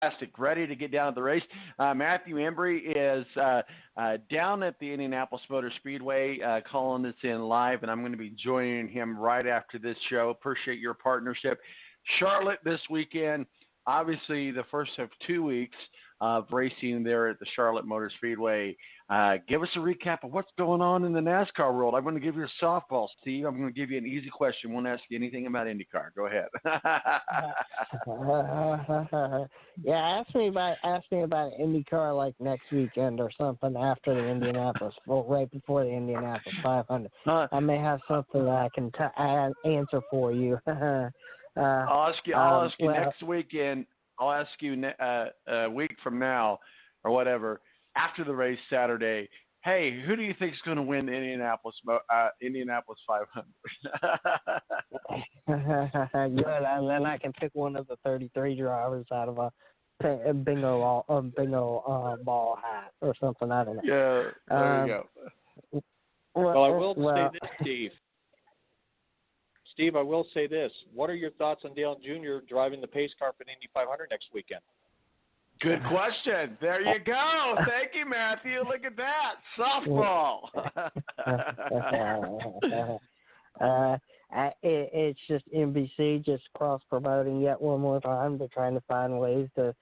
Fantastic. Ready to get down to the race. Matthew Embry is down at the Indianapolis Motor Speedway calling this in live, and I'm going to be joining him right after this show. Appreciate your partnership. Charlotte this weekend, obviously the first of 2 weeks of racing there at the Charlotte Motor Speedway. Give us a recap of what's going on in the NASCAR world. I'm going to give you a softball, Steve. I'm going to give you an easy question. Won't ask you anything about IndyCar. Go ahead. Yeah, ask me about IndyCar like next weekend or something after the Indianapolis, well, right before the Indianapolis 500. I may have something that I can answer for you. I'll ask you next weekend. I'll ask you a week from now or whatever, after the race Saturday, hey, who do you think is going to win the Indianapolis 500? Good, and then I can pick one of the 33 drivers out of a bingo ball hat or something. I don't know. Yeah, there you go. Well, I will say this, Steve. Steve, I will say this. What are your thoughts on Dale Jr. driving the pace car for the Indy 500 next weekend? Good question. There you go. Thank you, Matthew. Look at that. Softball. It's just NBC just cross-promoting yet one more time. They're trying to find ways to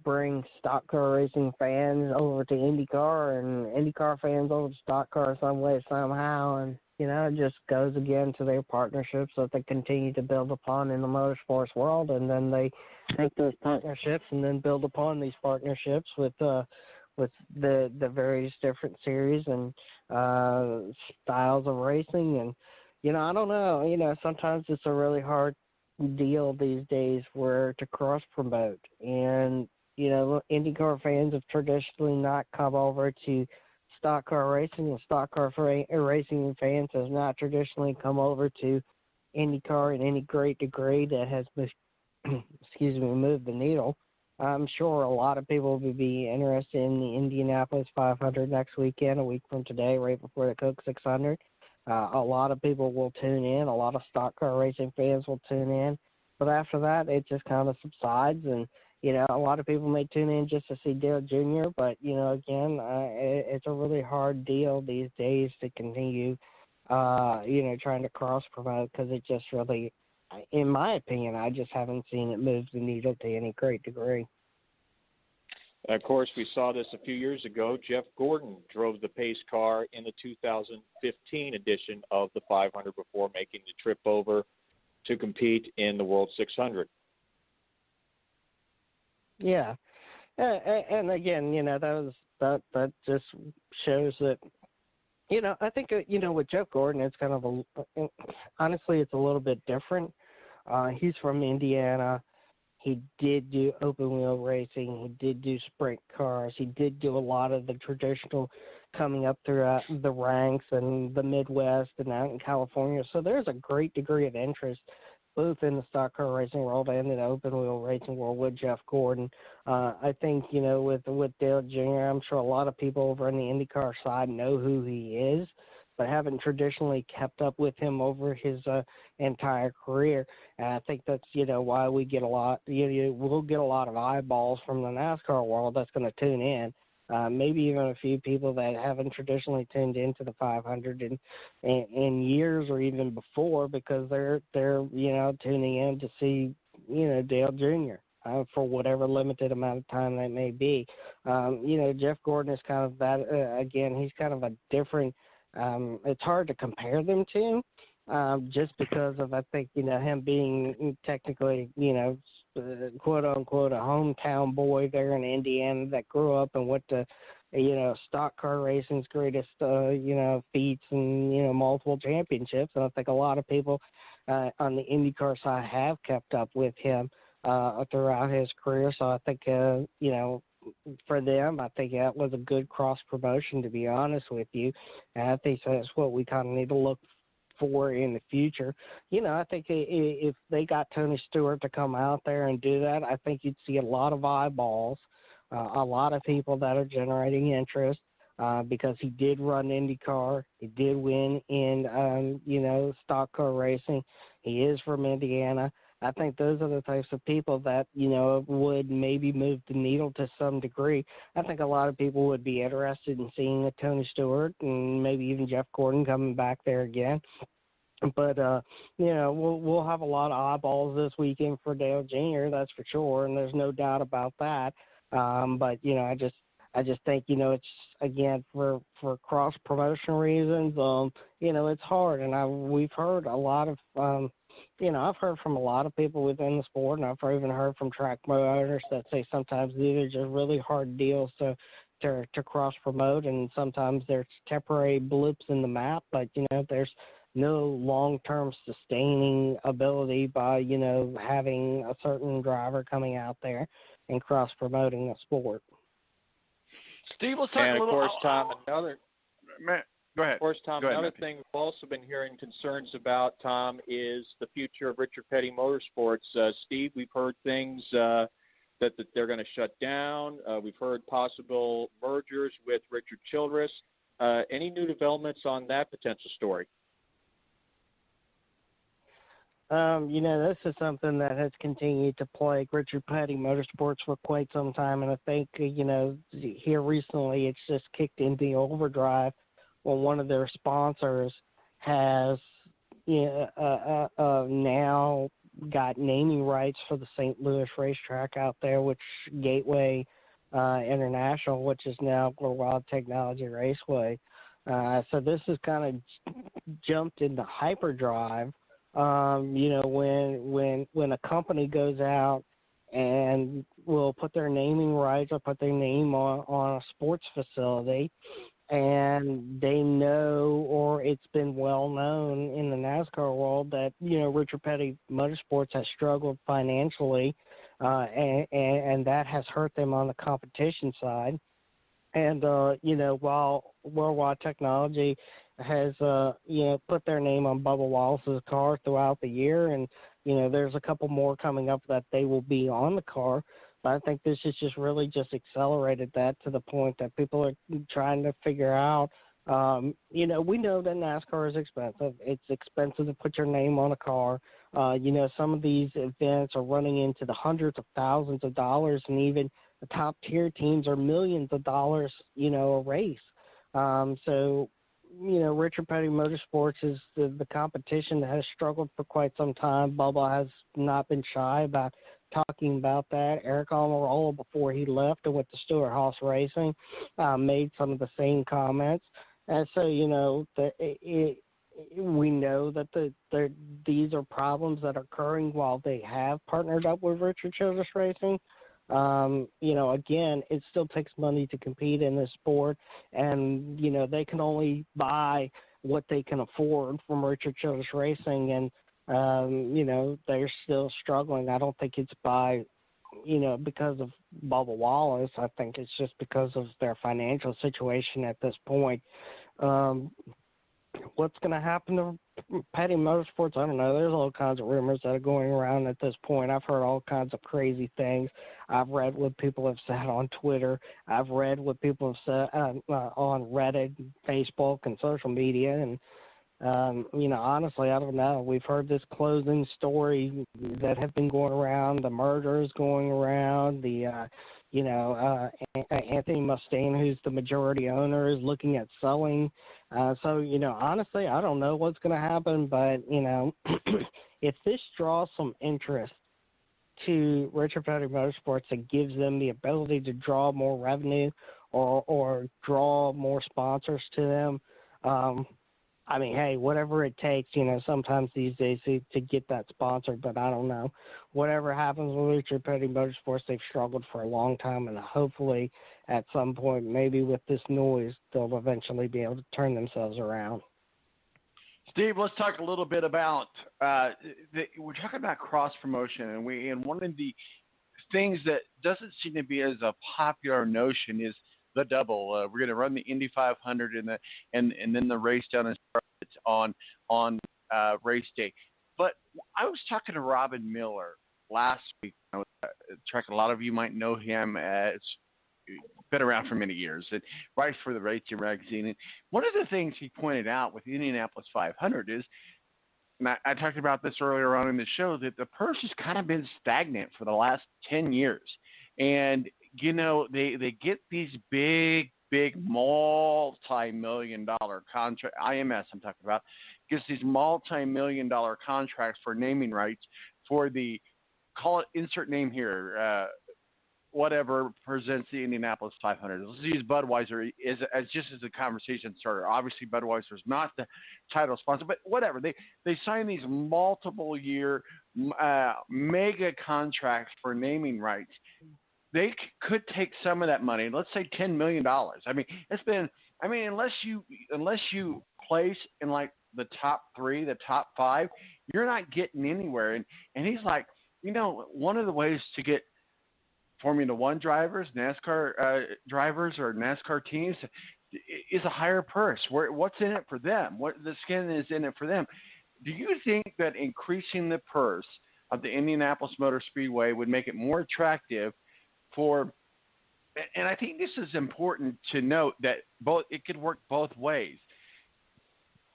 bring stock car racing fans over to IndyCar and IndyCar fans over to stock car some way, somehow. And, it just goes again to their partnerships that they continue to build upon in the motorsports world. And then they take those partnerships and then build upon these partnerships with the various different series and styles of racing. And, I don't know, sometimes it's a really hard deal these days where to cross promote. And, IndyCar fans have traditionally not come over to stock car racing, and stock car racing fans have not traditionally come over to IndyCar in any great degree that has moved the needle. I'm sure a lot of people will be interested in the Indianapolis 500 next weekend, a week from today, right before the Coke 600. A lot of people will tune in. A lot of stock car racing fans will tune in. But after that, it just kind of subsides. And, a lot of people may tune in just to see Dale Jr. But, again, it's a really hard deal these days to continue, trying to cross-promote because it just really, in my opinion, I just haven't seen it move the needle to any great degree. Of course, we saw this a few years ago. Jeff Gordon drove the pace car in the 2015 edition of the 500 before making the trip over to compete in the World 600. Yeah, and again, that just shows that, I think, with Jeff Gordon, it's kind of honestly, it's a little bit different. He's from Indiana. He did do open wheel racing. He did do sprint cars. He did do a lot of the traditional coming up throughout the ranks in the Midwest and out in California. So there's a great degree of interest both in the stock car racing world and in the open wheel racing world with Jeff Gordon. I think, with Dale Jr., I'm sure a lot of people over on the IndyCar side know who he is, but haven't traditionally kept up with him over his entire career. And I think that's, why we get a lot, we'll get a lot of eyeballs from the NASCAR world that's going to tune in. Maybe even a few people that haven't traditionally tuned into the 500 in years or even before because they're tuning in to see, Dale Jr. For whatever limited amount of time that may be. Jeff Gordon is kind of that, again, he's kind of a different, it's hard to compare them to just because of, I think, him being technically, quote unquote, a hometown boy there in Indiana that grew up and went to, stock car racing's greatest, feats and, multiple championships. And I think a lot of people on the IndyCar side have kept up with him throughout his career. So I think, for them, I think that was a good cross promotion, to be honest with you. And I think that's what we kind of need to look for in the future. I think if they got Tony Stewart to come out there and do that, I think you'd see a lot of eyeballs, a lot of people that are generating interest because he did run IndyCar. He did win in, stock car racing. He is from Indiana. I think those are the types of people that, would maybe move the needle to some degree. I think a lot of people would be interested in seeing a Tony Stewart and maybe even Jeff Gordon coming back there again. But we'll have a lot of eyeballs this weekend for Dale Jr. That's for sure, and there's no doubt about that. But I just think it's again for cross promotion reasons. It's hard, and we've heard a lot of I've heard from a lot of people within the sport, and I've even heard from track promoters that say sometimes these are just really hard deals to cross promote, and sometimes there's temporary blips in the map, but there's no long-term sustaining ability by, having a certain driver coming out there and cross-promoting a sport. Steve, let's talk and a little. Of course, Tom, Go ahead. Of course, Tom, Go ahead, another Matthew. thing we've also been hearing concerns about, Tom, is the future of Richard Petty Motorsports. Steve, we've heard things that they're going to shut down. We've heard possible mergers with Richard Childress. Any new developments on that potential story? This is something that has continued to plague Richard Petty Motorsports for quite some time, and I think, here recently it's just kicked into overdrive when one of their sponsors has now got naming rights for the St. Louis racetrack out there, which Gateway International, which is now Global Wild Technology Raceway. So this has kind of jumped into hyperdrive. When a company goes out and will put their naming rights or put their name on a sports facility, and they know, or it's been well known in the NASCAR world that, Richard Petty Motorsports has struggled financially, and that has hurt them on the competition side. And, while Worldwide Technology has, put their name on Bubba Wallace's car throughout the year, and, there's a couple more coming up that they will be on the car. But I think this has just really just accelerated that to the point that people are trying to figure out, we know that NASCAR is expensive. It's expensive to put your name on a car. Some of these events are running into the hundreds of thousands of dollars, and even the top tier teams are millions of dollars, a race. So, Richard Petty Motorsports is the competition that has struggled for quite some time. Bubba has not been shy about talking about that. Eric Almirola, before he left and went to Stewart-Haas Racing, made some of the same comments. And so, we know that these are problems that are occurring while they have partnered up with Richard Childress Racing. Again, it still takes money to compete in this sport, and, they can only buy what they can afford from Richard Childress Racing, and, they're still struggling. I don't think it's by, because of Bubba Wallace. I think it's just because of their financial situation at this point. What's going to happen to Petty Motorsports? I don't know. There's all kinds of rumors that are going around at this point. I've heard all kinds of crazy things. I've read what people have said on Twitter. I've read what people have said on Reddit, Facebook, and social media. And, honestly, I don't know. We've heard this closing story that have been going around. The murders going around. Anthony Mustaine, who's the majority owner, is looking at selling. So, honestly, I don't know what's going to happen, but, if this draws some interest to Richard Petty Motorsports, it gives them the ability to draw more revenue or draw more sponsors to them. Hey, whatever it takes, sometimes these days to get that sponsored, but I don't know. Whatever happens with Richard Petty Motorsports, they've struggled for a long time, and hopefully at some point, maybe with this noise, they'll eventually be able to turn themselves around. Steve, let's talk a little bit about we're talking about cross promotion, and one of the things that doesn't seem to be as a popular notion is the double. We're going to run the Indy 500 and then the race down in Charlotte on race day. But I was talking to Robin Miller last week. A lot of you might know him. It's been around for many years and writes for the Racing Magazine. And one of the things he pointed out with the Indianapolis 500 is and I talked about this earlier on in the show, that the purse has kind of been stagnant for the last 10 years. And, they get these big multi-million dollar contract, IMS I'm talking about, gets these multi-million dollar contracts for naming rights for the, call it insert name here, whatever presents the Indianapolis 500. Let's use Budweiser as just as a conversation starter. Obviously, Budweiser is not the title sponsor, but whatever. They sign these multiple year mega contracts for naming rights. They could take some of that money. Let's say $10 million. I mean, unless you place in like the top 3, the top 5, you're not getting anywhere. And he's like, one of the ways to get Formula One drivers, NASCAR drivers, or NASCAR teams is a higher purse. What's in it for them? What the skin is in it for them? Do you think that increasing the purse of the Indianapolis Motor Speedway would make it more attractive for? And I think this is important to note that it could work both ways.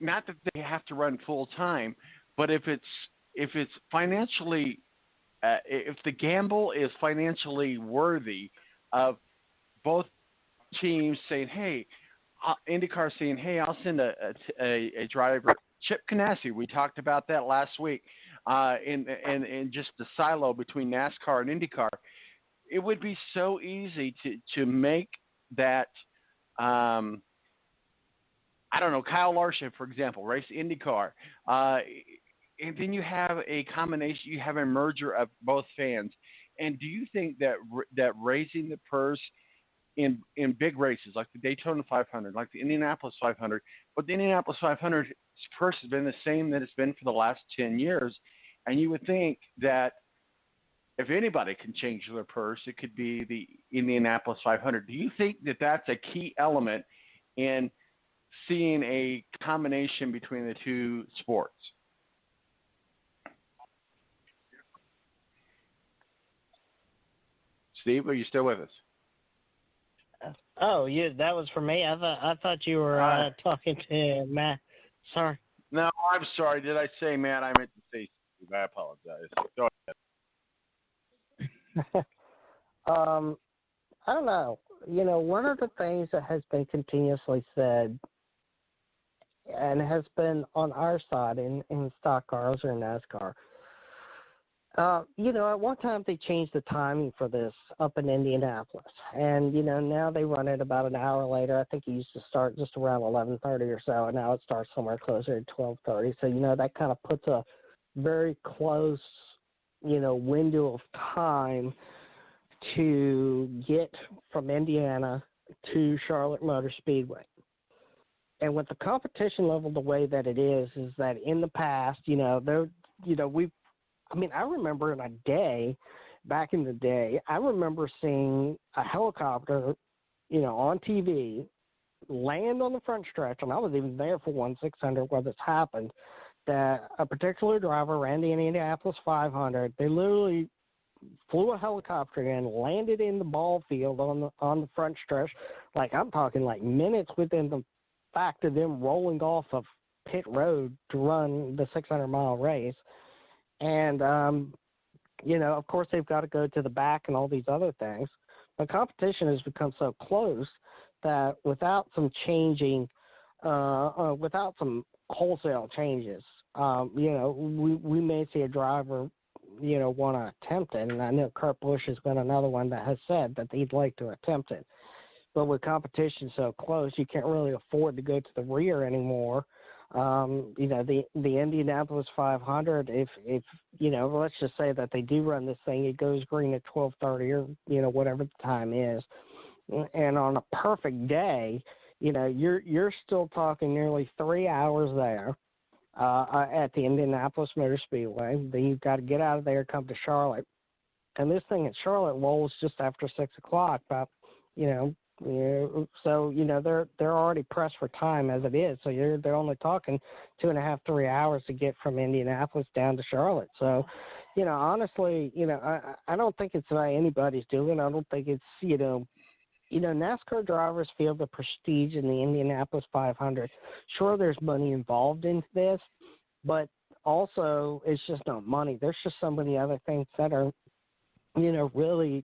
Not that they have to run full time, but if it's financially if the gamble is financially worthy of both teams saying, hey, IndyCar saying, hey, I'll send a driver, Chip Ganassi, we talked about that last week, in just the silo between NASCAR and IndyCar. It would be so easy to make that, I don't know, Kyle Larson, for example, race IndyCar. And then you have a combination, you have a merger of both fans. And do you think that raising the purse in big races like the Daytona 500, like the Indianapolis 500, but the Indianapolis 500 purse has been the same that it's been for the last 10 years. And you would think that if anybody can change their purse, it could be the Indianapolis 500. Do you think that that's a key element in seeing a combination between the two sports? Steve, are you still with us? Oh, yeah, that was for me. I thought you were talking to Matt. Sorry. No, I'm sorry. Did I say Matt? I meant to say Steve. I apologize. Go ahead. I don't know. One of the things that has been continuously said and has been on our side in stock cars or NASCAR. At one time they changed the timing for this up in Indianapolis, and now they run it about an hour later. I think it used to start just around 11:30 or so, and now it starts somewhere closer to 12:30. So that kind of puts a very close, window of time to get from Indiana to Charlotte Motor Speedway. And with the competition level the way that it is that in the past, I remember in a day, back in the day, I remember seeing a helicopter, on TV land on the front stretch, and I was even there for 1/600 where this happened, that a particular driver ran the Indianapolis 500. They literally flew a helicopter in, landed in the ball field on the front stretch. Like, I'm talking like minutes within the fact of them rolling off of pit road to run the 600-mile race. And, of course, they've got to go to the back and all these other things. But competition has become so close that without some changing, without some wholesale changes, we may see a driver, want to attempt it. And I know Kurt Busch has been another one that has said that he'd like to attempt it. But with competition so close, you can't really afford to go to the rear anymore. The Indianapolis 500, if let's just say that they do run this thing, it goes green at 12:30 or whatever the time is, and on a perfect day, you're still talking nearly 3 hours there at the Indianapolis Motor Speedway. Then you've got to get out of there, come to Charlotte, and this thing at Charlotte rolls just after 6 o'clock. About so they're already pressed for time as it is. So they're only talking 2.5, 3 hours to get from Indianapolis down to Charlotte. So, honestly, I don't think it's anybody's doing. I don't think it's NASCAR drivers feel the prestige in the Indianapolis 500. Sure, there's money involved in this, but also, it's just not money. There's just so many other things that are, really